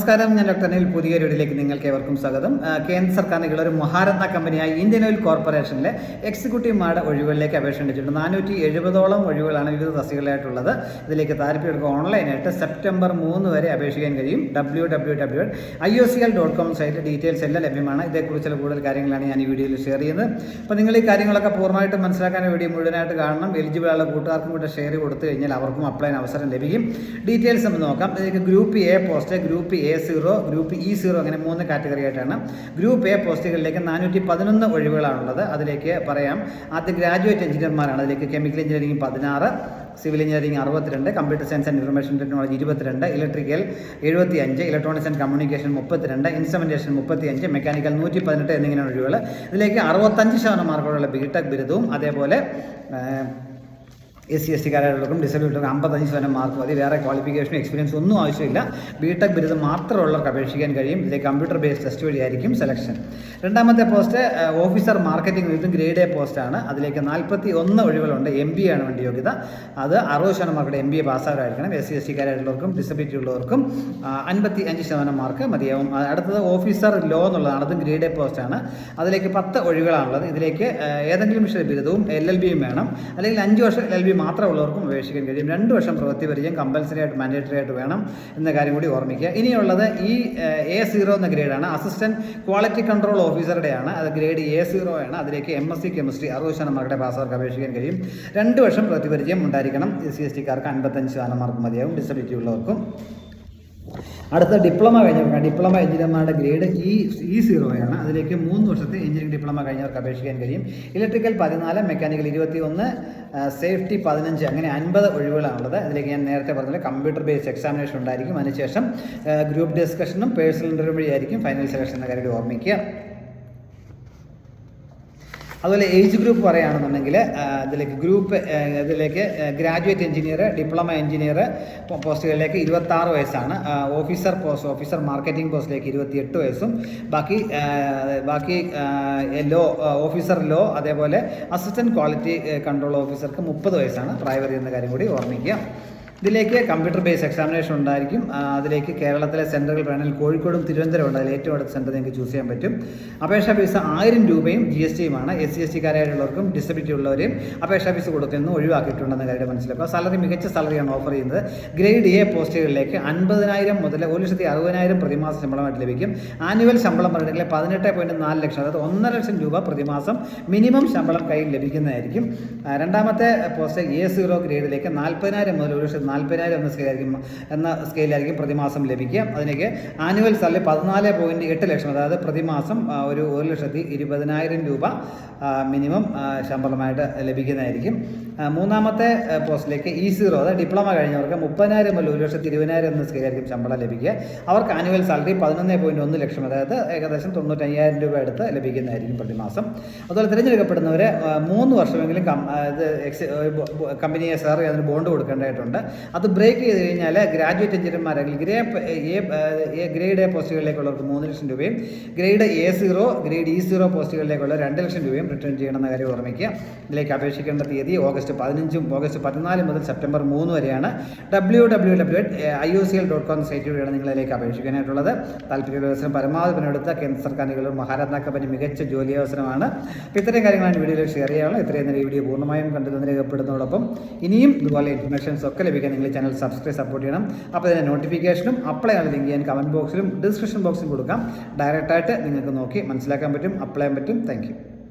നമസ്കാരം, ഞാൻ ഡോക്ടർ അനിൽ. പുതിയ വീഡിയോയിലേക്ക് നിങ്ങൾക്ക് ഏവർക്കും സ്വാഗതം. കേന്ദ്ര സർക്കാരിനുള്ള ഒരു മഹാരത്ന കമ്പനിയായ ഇന്ത്യൻ ഓയിൽ കോർപ്പറേഷനിലെ എക്സിക്യൂട്ടീവ് മാരുടെ ഒഴിവുകളിലേക്ക് അപേക്ഷ ക്ഷണിച്ചിട്ടുണ്ട്. 470ഓളം ഒഴിവുകളാണ് വിവിധ തസ്തികകളായിട്ടുള്ളത്. ഇതിലേക്ക് താല്പര്യമുള്ള ഓൺലൈനായിട്ട് സെപ്റ്റംബർ 3 വരെ അപേക്ഷിക്കാൻ കഴിയും. www.iocl.com സൈറ്റിൽ ഡീറ്റെയിൽസ് എല്ലാം ലഭ്യമാണ്. ഇതേക്കുറിച്ചുള്ള കൂടുതൽ കാര്യങ്ങളാണ് ഞാൻ ഈ വീഡിയോയിൽ ഷെയർ ചെയ്യുന്നത്. അപ്പോൾ നിങ്ങൾ ഈ കാര്യങ്ങളൊക്കെ പൂർണ്ണമായിട്ട് മനസ്സിലാക്കാൻ വീഡിയോ മുഴുവനായിട്ട് കാണണം. എലിജിബിൾ ആയുള്ള കൂട്ടുകാർക്കും കൂടെ ഷെയർ കൊടുത്തു കഴിഞ്ഞാൽ അവർക്കും അപ്ലൈ അവസരം ലഭിക്കും. ഡീറ്റെയിൽസ് നമുക്ക് നോക്കാം. ഇതിലേക്ക് group A post, group A0, group E0 അങ്ങനെ 3 കാറ്റഗറി ആയിട്ടാണ്. ഗ്രൂപ്പ് എ പോസ്റ്റുകളിലേക്ക് 411 ഒഴിവുകളാണുള്ളത്. അതിലേക്ക് പറയാം. ആദ്യം ഗ്രാജുവേറ്റ് എഞ്ചിനീയർമാരാണ്. അതിലേക്ക് chemical engineering 16, civil engineering 62, computer science and information technology 22, electrical 75, electronics and communication 32, instrumentation 35, mechanical 118 എന്നിങ്ങനെയാണ് ഒഴിവുകൾ. ഇതിലേക്ക് 65% മാർക്കോടുള്ള ബിടെക് ബിരുദവും അതേപോലെ SC/ST കാരായിട്ടുള്ളവർക്കും ഡിസബിലിറ്റികൾക്കും 55% മാർക്ക് മതി. വേറെ ക്വാളിഫിക്കേഷനും എക്സ്പീരിയൻസ് ഒന്നും ആവശ്യമില്ല. ബിടെക് ബിരുദം മാത്രമുള്ളവർക്ക് അപേക്ഷിക്കാൻ കഴിയും. ഇതിലേക്ക് കമ്പ്യൂട്ടർ ബേസ്ഡ് ടെസ്റ്റ് വഴിയായിരിക്കും സെലക്ഷൻ. രണ്ടാമത്തെ post officer marketing with grade A പോസ്റ്റാണ്. അതിലേക്ക് 41 ഒഴിവുകളുണ്ട്. MBA ആണ് വേണ്ട യോഗ്യത. അത് 60% മാർക്കുടെ MBA പാസ്സാകായിരിക്കണം. SC/ST കാരായിട്ടുള്ളവർക്കും ഡിസബിലിറ്റി ഉള്ളവർക്കും 55% മാർക്ക് മതിയാവും. അടുത്തത് ഓഫീസർ ലോ എന്നുള്ളതാണ്. അതും ഗ്രേഡ് എ പോസ്റ്റാണ്. അതിലേക്ക് 10 ഒഴിവുകളാണുള്ളത്. ഇതിലേക്ക് ഏതെങ്കിലും വിഷയ ബിരുദവും LLBയും വേണം. അല്ലെങ്കിൽ 5 വർഷം LLB മാത്രമുള്ളവർക്കും അപേക്ഷിക്കാൻ കഴിയും. 2 വർഷം പ്രവൃത്തി പരിചയം കമ്പൽസറി ആയിട്ട് മാൻഡേറ്ററി ആയിട്ട് വേണം എന്ന കാര്യം കൂടി ഓർമ്മിക്കുക. ഇനിയുള്ളത് ഈ A0 എന്ന ഗ്രേഡാണ്. അസിസ്റ്റന്റ് ക്വാളിറ്റി കൺട്രോൾ ഓഫീസറുടെയാണ്. അത് ഗ്രേഡ് A0 ആണ്. അതിലേക്ക് MSc കെമിസ്ട്രി 60% മാർക്കുടെ പാസ്സവർക്ക് അപേക്ഷിക്കാൻ കഴിയും. 2 വർഷം പ്രവൃത്തി പരിചയം ഉണ്ടായിരിക്കണം. SC/ST കാർക്ക് 55% മാർക്ക് മതിയാവും. ഡിസബിലിറ്റി ഉള്ളവർക്കും. അടുത്ത ഡിപ്ലോമ കഴിഞ്ഞവർക്ക്, ഡിപ്ലോമ എഞ്ചിനീയർമാരുടെ ഗ്രേഡ് E0 ആണ്. അതിലേക്ക് 3 വർഷത്തെ എഞ്ചിനീയറിംഗ് ഡിപ്ലോമ കഴിഞ്ഞവർക്ക് അപേക്ഷിക്കാൻ കഴിയും. ഇലക്ട്രിക്കൽ 14, മെക്കാനിക്കൽ 21, സേഫ്റ്റി 15 അങ്ങനെ 50 ഒഴിവുകളാണുള്ളത്. അതിലേക്ക് ഞാൻ നേരത്തെ പറഞ്ഞത് കമ്പ്യൂട്ടർ ബേസ്ഡ് എക്സാമിനേഷൻ ഉണ്ടായിരിക്കും. അതിനുശേഷം ഗ്രൂപ്പ് ഡിസ്കഷനും പേഴ്സണൽ ഇൻ്റർവ്യൂ വഴിയായിരിക്കും ഫൈനൽ സെലക്ഷൻ എന്ന കാര്യം ഓർമ്മിക്കുക. അതുപോലെ ഏജ് ഗ്രൂപ്പ് പറയുകയാണെന്നുണ്ടെങ്കിൽ ഇതിലേക്ക് ഗ്രാജുവേറ്റ് എഞ്ചിനീയർ, ഡിപ്ലോമ എഞ്ചിനീയർ പോസ്റ്റുകളിലേക്ക് 26 വയസ്സാണ്. ഓഫീസർ മാർക്കറ്റിംഗ് പോസ്റ്റിലേക്ക് 28 വയസ്സും ബാക്കി ലോ ഓഫീസർ ലോ അതേപോലെ അസിസ്റ്റൻറ്റ് ക്വാളിറ്റി കൺട്രോൾ ഓഫീസർക്ക് 30 വയസ്സാണ് പ്രായപരിധി എന്ന കാര്യം കൂടി ഓർമ്മിക്കുക. ഇതിലേക്ക് കമ്പ്യൂട്ടർ ബേസ്ഡ് എക്സാമിനേഷൻ ഉണ്ടായിരിക്കും. അതിലേക്ക് കേരളത്തിലെ സെൻറ്ററുകൾ വേണമെങ്കിൽ കോഴിക്കോടും തിരുവനന്തപുരം ഉണ്ട്. അതിൽ ഏറ്റവും അടുത്ത സെൻറ്റർ നിങ്ങൾക്ക് ചൂസ് ചെയ്യാൻ പറ്റും. അപേക്ഷാ ഫീസ് 1000 രൂപയും GSTയുമാണ്. SC/ST കാരായിട്ടുള്ളവർക്കും ഡിസബിലിറ്റി ഉള്ളവരെയും അപേക്ഷാ ഫീസ് കൊടുക്കുന്നത് ഒഴിവാക്കിയിട്ടുണ്ടെന്ന കാര്യം മനസ്സിലാക്കുക. സാലറി മികച്ച സാലറിയാണ് ഓഫർ ചെയ്യുന്നത്. ഗ്രേഡ് എ പോസ്റ്റുകളിലേക്ക് 50,000 മുതൽ 1,60,000 പ്രതിമാസ ശമ്പളമായിട്ട് ലഭിക്കും. ആനുവൽ ശമ്പളം പറഞ്ഞിട്ടുണ്ടെങ്കിൽ 18.4 ലക്ഷം, അതായത് 1.5 ലക്ഷം രൂപ പ്രതിമാസം മിനിമം ശമ്പളം കയ്യിൽ ലഭിക്കുന്നതായിരിക്കും. രണ്ടാമത്തെ പോസ്റ്റ് A0 ഗ്രേഡിലേക്ക് 40,000 മുതൽ 1,40,000 എന്ന സ്കെയിലായിരിക്കും പ്രതിമാസം ലഭിക്കുക. അതിലേക്ക് ആനുവൽ സാലറി 14.8 ലക്ഷം, അതായത് പ്രതിമാസം ഒരു 1,20,000 രൂപ മിനിമം ശമ്പളമായിട്ട് ലഭിക്കുന്നതായിരിക്കും. മൂന്നാമത്തെ പോസ്റ്റിലേക്ക് E0, അതായത് ഡിപ്ലോമ കഴിഞ്ഞവർക്ക് 30,000 മുതൽ 1,20,000 എന്ന സ്കെയിലായിരിക്കും ശമ്പളം ലഭിക്കുക. അവർക്ക് ആനുവൽ സാലറി 11.1 ലക്ഷം, അതായത് ഏകദേശം 95,000 രൂപ അടുത്ത് ലഭിക്കുന്നതായിരിക്കും പ്രതിമാസം. അതുപോലെ തിരഞ്ഞെടുക്കപ്പെടുന്നവരെ 3 വർഷമെങ്കിലും കമ്പനിയെ സെർവ് അതിന് ബോണ്ട് കൊടുക്കേണ്ടതായിട്ടുണ്ട്. അത് ബ്രേക്ക് ചെയ്ത് കഴിഞ്ഞാൽ ഗ്രാജുവേറ്റ് എഞ്ചിനീയർമാർ ഗ്രേഡ് എ പോസ്റ്റുകളിലേക്കുള്ളവർക്ക് 3 ലക്ഷം രൂപയും ഗ്രേഡ് A0, ഗ്രേഡ് E0 പോസ്റ്റുകളിലേക്കുള്ള 2 ലക്ഷം രൂപയും റിട്ടേൺ ചെയ്യണമെന്ന കാര്യം ഓർമ്മിക്കുക. ഇതിലേക്ക് അപേക്ഷിക്കേണ്ട തീയതി ഓഗസ്റ്റ് 14 മുതൽ സെപ്റ്റംബർ 3 വരെയാണ്. www.iocl.com സൈറ്റ് വഴിയാണ് നിങ്ങളിലേക്ക് അപേക്ഷിക്കാനായിട്ടുള്ളത്. താല്പര്യമുള്ള പരമാവധി പണിയെടുത്ത കേന്ദ്ര സർക്കാരുകളും മഹാരത്ന കമ്പനി മികച്ച ജോലി അവസരമാണ്. അപ്പോൾ ഇത്രയും കാര്യങ്ങളാണ് വീഡിയോയിൽ ഷെയർ ചെയ്യാനുള്ളത്. ഇത്രയും നേരം വീഡിയോ പൂർണ്ണമായും കണ്ടു രേഖപ്പെടുന്നതോടൊപ്പം ഇനിയും ഇതുപോലെ ഇൻഫർമേഷൻസ് ഒക്കെ ലഭിക്കാൻ നിങ്ങൾ ചാനൽ സപ്പോർട്ട് ചെയ്യണം. അപ്പോൾ ഇതിൻ്റെ നോട്ടിഫിക്കേഷനും അപ്ലൈ ആണ് ലിങ്ക് ചെയ്യാൻ കമൻറ്റ് ബോക്സിലും ഡിസ്ക്രിപ്ഷൻ ബോക്സിലും കൊടുക്കാം. ഡയറക്റ്റായിട്ട് നിങ്ങൾക്ക് നോക്കി മനസ്സിലാക്കാൻ പറ്റും, അപ്ലൈ ചെയ്യാൻ പറ്റും. Thank you.